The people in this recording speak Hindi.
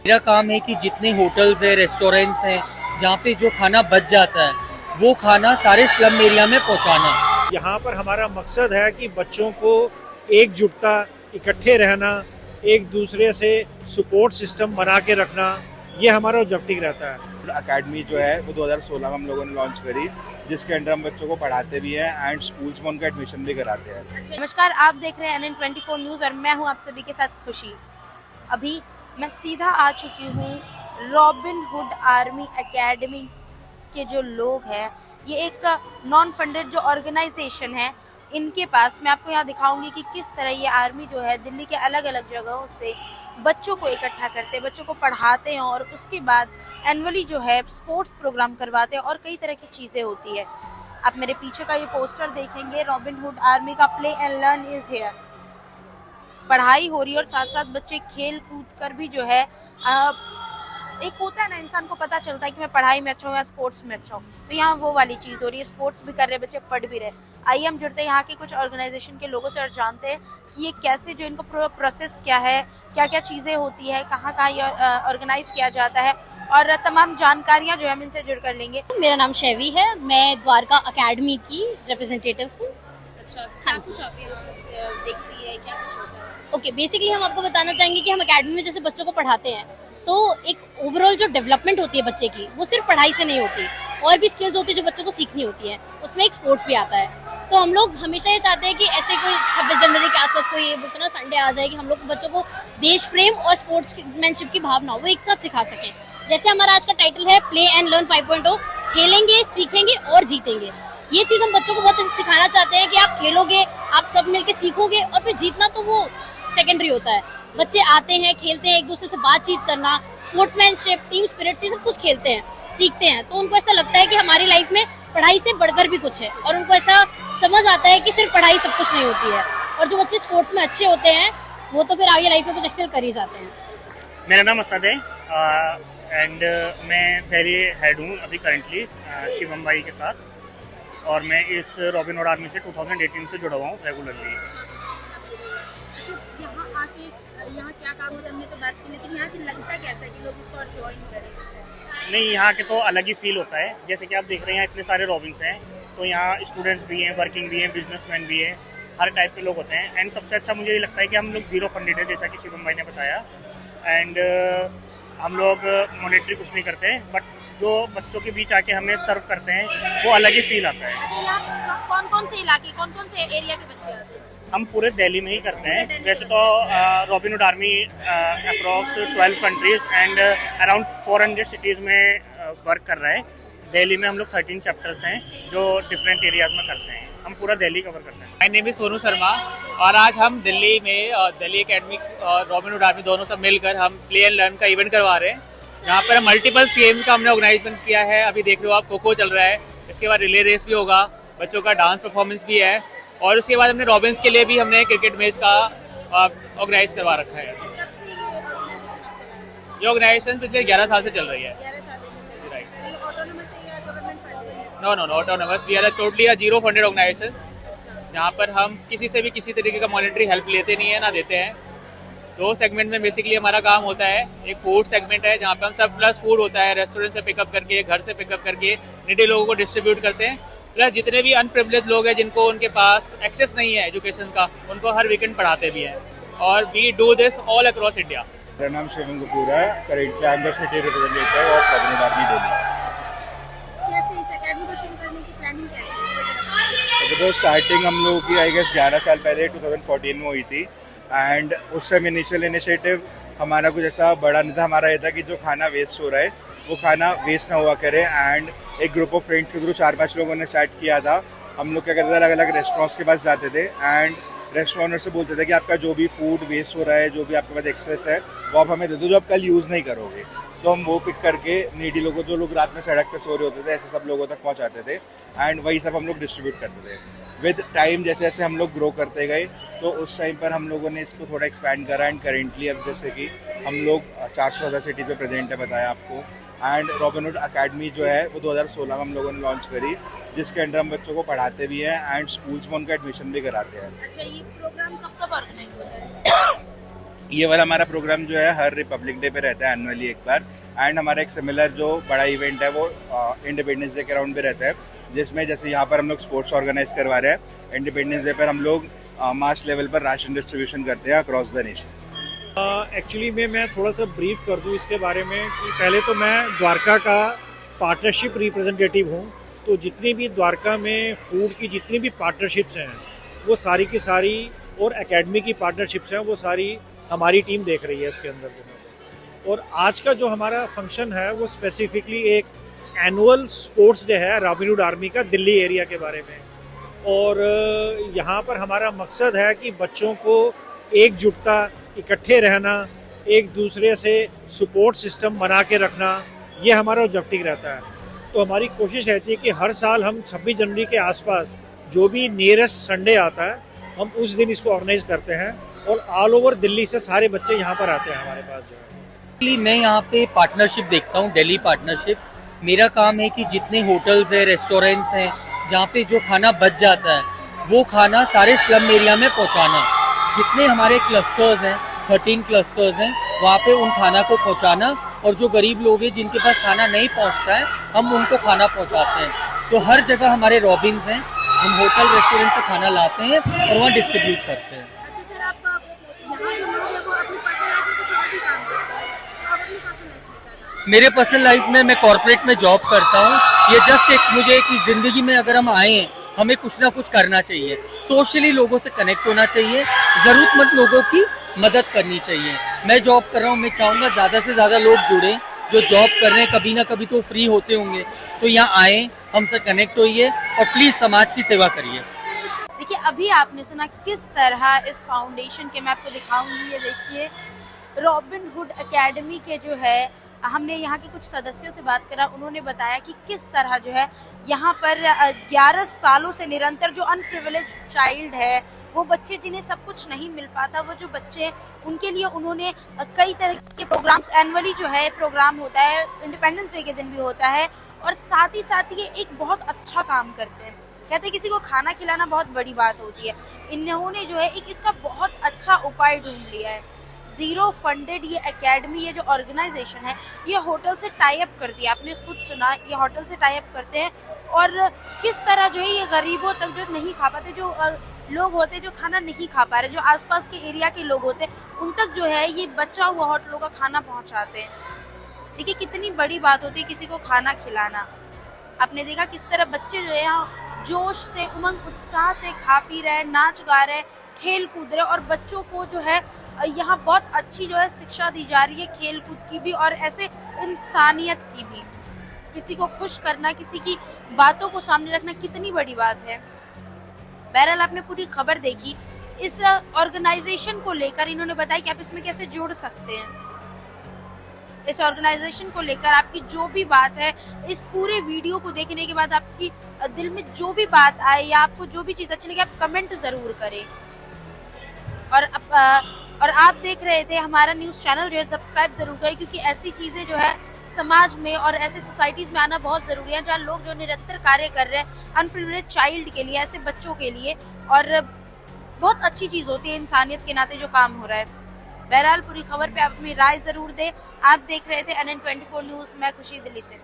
मेरा काम है कि जितने होटल्स हैं, रेस्टोरेंट्स हैं, जहाँ पे जो खाना बच जाता है वो खाना सारे स्लम एरिया में पहुँचाना है। यहाँ पर हमारा मकसद है कि बच्चों को एकजुटता, इकट्ठे रहना, एक दूसरे से सपोर्ट सिस्टम बना के रखना, ये हमारा ऑब्जेक्टिव रहता है। अकेडमी जो है वो 2016 में हम लोगों ने लॉन्च करी, जिसके अंडर हम बच्चों को पढ़ाते भी हैं एंड स्कूल्स में उनका एडमिशन भी कराते हैं। नमस्कार, आप देख रहे हैं NN24 न्यूज़ और मैं हूं आप सभी के साथ खुशी। अभी मैं सीधा आ चुकी हूं रॉबिन हुड आर्मी एकेडमी के जो लोग हैं, ये एक नॉन फंडेड जो ऑर्गेनाइजेशन है, इनके पास मैं आपको यहाँ दिखाऊंगी कि किस तरह ये आर्मी जो है दिल्ली के अलग अलग जगहों से बच्चों को इकट्ठा करते हैं, बच्चों को पढ़ाते हैं और उसके बाद एनुअली जो है स्पोर्ट्स प्रोग्राम करवाते हैं और कई तरह की चीज़ें होती है। आप मेरे पीछे का ये पोस्टर देखेंगे, रॉबिन हुड आर्मी का play and learn is here. पढ़ाई हो रही है और साथ साथ बच्चे खेल कूद कर भी जो है एक होता है ना, इंसान को पता चलता है कि मैं पढ़ाई में अच्छा हूँ या स्पोर्ट्स में अच्छा हूँ, तो यहाँ वो वाली चीज़ हो रही है। स्पोर्ट्स भी कर रहे बच्चे, पढ़ भी रहे। आइए हम जुड़ते हैं यहाँ के कुछ ऑर्गेनाइजेशन के लोगों से और जानते हैं कि ये कैसे, जो इनका प्रोसेस क्या है, क्या क्या चीज़ें होती है, कहाँ कहाँ ये ऑर्गेनाइज किया जाता है और तमाम जानकारियाँ जो है हम इनसे जुड़ कर लेंगे। मेरा नाम शैवी है, मैं द्वारका अकेडमी की रिप्रेजेंटेटिव हूँ। अच्छा, हाँ कुछ आप यहाँ देखती है, क्या कुछ होता है? ओके, बेसिकली हम आपको बताना चाहेंगे कि हम अकेडमी में जैसे बच्चों को पढ़ाते हैं, तो एक ओवरऑल जो डेवलपमेंट होती है बच्चे की, वो सिर्फ पढ़ाई से नहीं होती, और भी स्किल्स होती है जो बच्चों को सीखनी होती है। उसमें एक स्पोर्ट्स भी आता है। तो हम लोग हमेशा ये चाहते हैं कि ऐसे कोई 26 जनवरी के आसपास कोई बोलते ना संडे आ जाए कि हम लोग बच्चों को देश प्रेम और स्पोर्ट्समैनशिप की भावना वो एक साथ सिखा सकें। जैसे हमारा आज का टाइटल है प्ले एंड लर्न 5.0, खेलेंगे, सीखेंगे और जीतेंगे। ये चीज़ हम बच्चों को बहुत अच्छे सिखाना चाहते हैं कि आप खेलोगे, आप सब मिलके सीखोगे, और फिर जीतना तो वो सेकेंडरी होता है। बच्चे आते हैं, खेलते हैं, एक दूसरे से बातचीत करना, स्पोर्ट्समैनशिप, टीम स्पिरिट, ये सब कुछ खेलते हैं, सीखते हैं। तो उनको ऐसा लगता है कि हमारी लाइफ में पढ़ाई से बढ़कर भी कुछ है, और उनको ऐसा समझ आता है कि सिर्फ पढ़ाई सब कुछ नहीं होती है। और जो बच्चे स्पोर्ट्स में अच्छे होते हैं वो तो फिर आगे लाइफ में कुछ एक्सेल कर ही जाते हैं। मेरा नाम असद है एंड मैं पहले हेड हूँ अभी करंटली शिवम भाई के साथ, और मैं इस रॉबिन हुड आर्मी से 2018 से जुड़ा हुआ हूँ रेगुलरली। यहाँ आके यहाँ क्या काम होता है हमने तो बात की, लेकिन यहाँ से लगता कैसा है कि लोग इसको और ज्वाइन करें? नहीं, यहाँ के तो अलग ही फील होता है। जैसे कि आप देख रहे हैं यहाँ इतने सारे रॉबिन्स हैं, तो यहाँ स्टूडेंट्स भी हैं, वर्किंग भी हैं, बिजनेसमैन भी हैं, हर टाइप के लोग होते हैं। एंड सबसे अच्छा मुझे ये लगता है कि हम लोग जीरो फंडेड है, जैसा कि शिवम भाई ने बताया। एंड हम लोग मॉनेटरी कुछ नहीं करते, बट जो बच्चों के बीच आके हमें सर्व करते हैं वो अलग ही फील आता है। अच्छा, यहाँ कौन कौन से इलाके, कौन कौन से एरिया के बच्चे आते हैं? हम पूरे दिल्ली में ही करते हैं। वैसे तो robin Hood army approx 12 countries and around 400 cities में वर्क कर रहा है। दिल्ली में हम लोग 13 चैप्टर्स हैं जो डिफरेंट एरियाज में करते हैं। हम पूरा दिल्ली कवर करते हैं। My name is Sonu Sharma, और आज हम दिल्ली में दिल्ली एकेडमी और रॉबिन हुड आर्मी दोनों सब मिलकर हम प्ले एंड लर्न का इवेंट करवा रहे हैं, जहाँ पर मल्टीपल गेम का हमने ऑर्गेनाइजमेंट किया है। अभी देख रहे हो आप, खो-खो चल रहा है, इसके बाद रिले रेस भी होगा, बच्चों का डांस परफॉर्मेंस भी है, और उसके बाद हमने रॉबिन्स के लिए भी हमने क्रिकेट मैच का ऑर्गेनाइज करवा रखा है। कब से ये ऑर्गेनाइजेशन आप चला रहे हैं? ये ऑर्गेनाइजेशन पिछले 11 साल से चल रही है। 11 साल से। राइट। तो ये ऑटोनोमस है या गवर्नमेंट फंडेड है? No autonomous, we are totally a zero funded organisation, जहाँ पर हम किसी से भी किसी तरीके का मॉनेटरी हेल्प लेते नहीं है, ना देते हैं। दो सेगमेंट में बेसिकली हमारा काम होता है। एक फूड सेगमेंट है, जहाँ पे हम सब प्लस फूड होता है, रेस्टोरेंट से पिकअप करके, घर से पिकअप करके नीडी लोगों को डिस्ट्रीब्यूट करते हैं। प्लस जितने भी अनप्रिविलेज लोग हैं जिनको उनके पास एक्सेस नहीं है एजुकेशन का, उनको हर वीकेंड पढ़ाते भी हैं, और we do this all across India. मेरा नाम शिवम कपूर है, currently I am the city representative of Robin Hood Army Delhi. कैसे इस एकेडमी को शुरू करने की प्लानिंग कैसे? तो स्टार्टिंग हम लोगों की आई गेस 11 साल पहले 2014 में हुई थी, एंड उस समय इनिशियल इनिशिएटिव हमारा कुछ ऐसा बड़ा नहीं था। हमारा ये था कि जो खाना वेस्ट हो रहा है वो खाना वेस्ट ना हुआ करे, एंड एक ग्रुप ऑफ फ्रेंड्स के थ्रू 4-5 लोगों ने स्टार्ट किया था। हम लोग क्या करते थे, अलग अलग रेस्टोरेंट्स के पास जाते थे एंड रेस्टोरेंट से बोलते थे कि आपका जो भी फूड वेस्ट हो रहा है, जो भी आपके पास एक्सेस है, वो आप हमें दे दो, जो आप कल यूज़ नहीं करोगे। तो हम वो पिक करके नीडी लोगों, जो लोग रात में सड़क पे सो रहे होते थे, ऐसे सब लोगों तक पहुंचाते थे, एंड वही सब हम लोग डिस्ट्रीब्यूट करते थे। विद टाइम जैसे जैसे हम लोग ग्रो करते गए, तो उस टाइम पर हम लोगों ने इसको थोड़ा एक्सपैंड करा, एंड करेंटली अब जैसे कि हम लोग 400 ज़्यादा सिटीज़ में प्रेजेंट है, बताया आपको। एंड रॉबिन हुड अकेडमी जो है वो 2016 में हम लोगों ने लॉन्च करी, जिसके अंडर हम बच्चों को पढ़ाते भी हैं एंड स्कूल्स में उनका एडमिशन भी कराते हैं। अच्छा, ये प्रोग्राम कब कब ऑर्गेनाइज होता है? ये वाला हमारा प्रोग्राम जो है हर रिपब्लिक डे पे रहता है एनुअली एक बार। एंड हमारा एक सिमिलर जो बड़ा इवेंट है वो इंडिपेंडेंस डे के राउंड पे रहता है, जिसमें जैसे यहाँ पर हम लोग स्पोर्ट्स ऑर्गेनाइज करवा रहे हैं। इंडिपेंडेंस डे पर हम लोग मास लेवल पर राशन डिस्ट्रीब्यूशन करते हैं अक्रॉस द नेशन। एक्चुअली मैं थोड़ा सा ब्रीफ कर दूं इसके बारे में कि पहले तो मैं द्वारका का पार्टनरशिप रिप्रेजेंटेटिव हूं, तो जितनी भी द्वारका में फूड की जितनी भी पार्टनरशिप्स हैं वो सारी की सारी, और एकेडमी की पार्टनरशिप्स हैं वो सारी हमारी टीम देख रही है इसके अंदर। और आज का जो हमारा फंक्शन है वो स्पेसिफिकली एक एनुअल स्पोर्ट्स डे है रॉबिनहुड आर्मी का दिल्ली एरिया के बारे में। और यहाँ पर हमारा मकसद है कि बच्चों को एकजुटता, इकट्ठे रहना, एक दूसरे से सपोर्ट सिस्टम बना के रखना, ये हमारा ऑब्जेक्टिव रहता है। तो हमारी कोशिश रहती है कि हर साल हम 26 जनवरी के आसपास जो भी नियरेस्ट संडे आता है हम उस दिन इसको ऑर्गेनाइज करते हैं, और ऑल ओवर दिल्ली से सारे बच्चे यहाँ पर आते हैं हमारे पास जो है। मैं यहाँ पे पार्टनरशिप देखता हूँ, दिल्ली पार्टनरशिप। मेरा काम है कि जितने होटल्स हैं, रेस्टोरेंट्स हैं, जहाँ पे जो खाना बच जाता है वो खाना सारे स्लम एरिया में पहुँचाना। जितने हमारे क्लस्टर्स हैं, 13 क्लस्टर्स हैं, वहाँ पे उन खाना को पहुँचाना, और जो गरीब लोग हैं जिनके पास खाना नहीं पहुँचता है हम उनको खाना पहुँचाते हैं। तो हर जगह हमारे रॉबिन्स हैं, हम होटल रेस्टोरेंट से खाना लाते हैं और वहाँ डिस्ट्रीब्यूट करते हैं। अच्छा सर, आप यहाँ जो लोग हैं वो अपनी पर्सनल लाइफ में कुछ और भी काम करते हैं, तो आप अपनी पर्सनल लाइफ में क्या करते हैं? मेरे पर्सनल लाइफ में मैं कॉर्पोरेट में जॉब करता हूँ। ये जस्ट एक मुझे कि जिंदगी में अगर हम आए हमें कुछ ना कुछ करना चाहिए, सोशली लोगों से कनेक्ट होना चाहिए, जरूरतमंद लोगों की मदद करनी चाहिए। मैं जॉब कर रहा हूँ, मैं चाहूँगा ज़्यादा से ज़्यादा लोग जुड़े जो जॉब कर रहे हैं, कभी ना कभी तो फ्री होते होंगे, तो यहाँ आए, हमसे कनेक्ट होइए और प्लीज़ समाज की सेवा करिए। देखिए, अभी आपने सुना किस तरह इस फाउंडेशन के, मैं आपको दिखाऊंगी, ये देखिए रॉबिनहुड एकेडमी के जो है, हमने यहाँ के कुछ सदस्यों से बात करा, उन्होंने बताया कि किस तरह जो है यहाँ पर 11 सालों से निरंतर जो अनप्रिविलेज चाइल्ड है, वो बच्चे जिन्हें सब कुछ नहीं मिल पाता, वो जो बच्चे, उनके लिए उन्होंने कई तरह के प्रोग्राम्स, एनुअली जो है प्रोग्राम होता है, इंडिपेंडेंस डे के दिन भी होता है, और साथ ही ये एक बहुत अच्छा काम करते हैं। कहते हैं किसी को खाना खिलाना बहुत बड़ी बात होती है, इन्होंने जो है एक इसका बहुत अच्छा उपाय ढूंढ लिया है। जीरो फंडेड ये एकेडमी, ये जो ऑर्गेनाइजेशन है, ये होटल से टाई अप कर दिया, आपने खुद सुना, ये होटल से टाई अप करते हैं, और किस तरह जो है ये गरीबों तक जो नहीं खा पाते, जो लोग होते जो खाना नहीं खा पा रहे, जो आसपास के एरिया के लोग होते, उन तक जो है ये बचा हुआ होटलों का खाना पहुंचाते हैं। देखिए कितनी बड़ी बात होती है किसी को खाना खिलाना। आपने देखा किस तरह बच्चे जो है यहाँ जोश से, उमंग उत्साह से खा पी रहे हैं, नाच गा रहे हैं, खेल कूद रहे, और बच्चों को जो है यहाँ बहुत अच्छी जो है शिक्षा दी जा रही है, खेल कूद की भी और ऐसे इंसानियत की भी। किसी को खुश करना, किसी की बातों को सामने रखना कितनी बड़ी बात है। बहरहाल आपने पूरी खबर देखी। इस ऑर्गेनाइजेशन को लेकर इन्होंने बताया कि आप इसमें कैसे जुड़ सकते हैं। इस ऑर्गेनाइजेशन को लेकर आपकी जो भी बात है, इस पूरे वीडियो को देखने के बाद आपकी दिल में जो भी बात आए या आपको जो भी चीज़ अच्छी लगे, आप कमेंट ज़रूर करें। और आप देख रहे थे हमारा न्यूज़ चैनल जो है, सब्सक्राइब ज़रूर करें, क्योंकि ऐसी चीज़ें जो है समाज में और ऐसे सोसाइटीज़ में आना बहुत ज़रूरी है, जहाँ लोग जो निरंतर कार्य कर रहे हैं अनप्रिविलेज्ड चाइल्ड के लिए, ऐसे बच्चों के लिए, और बहुत अच्छी चीज़ होती है इंसानियत के नाते जो काम हो रहा है। बहरहाल पूरी खबर पे आप अपनी राय ज़रूर दें। आप देख रहे थे NN24 न्यूज़, मैं खुशी, दिल्ली से।